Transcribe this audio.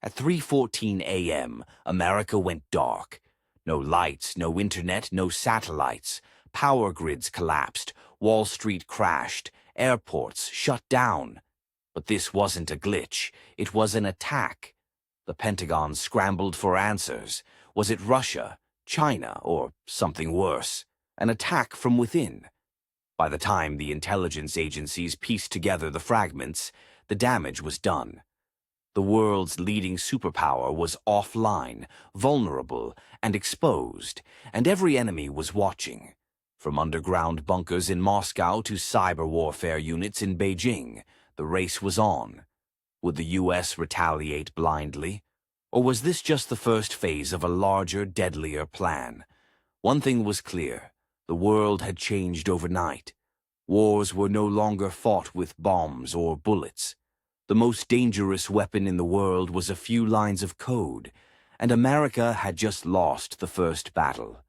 At 3:14 a.m., America went dark. No lights, no internet, no satellites. Power grids collapsed, Wall Street crashed, airports shut down. But this wasn't a glitch, it was an attack. The Pentagon scrambled for answers. Was it Russia, China, or something worse? An attack from within? By the time the intelligence agencies pieced together the fragments, the damage was done. The world's leading superpower was offline, vulnerable, and exposed, and every enemy was watching. From underground bunkers in Moscow to cyberwarfare units in Beijing, the race was on. Would the U.S. retaliate blindly? Or was this just the first phase of a larger, deadlier plan? One thing was clear. The world had changed overnight. Wars were no longer fought with bombs or bullets. The most dangerous weapon in the world was a few lines of code, and America had just lost the first battle.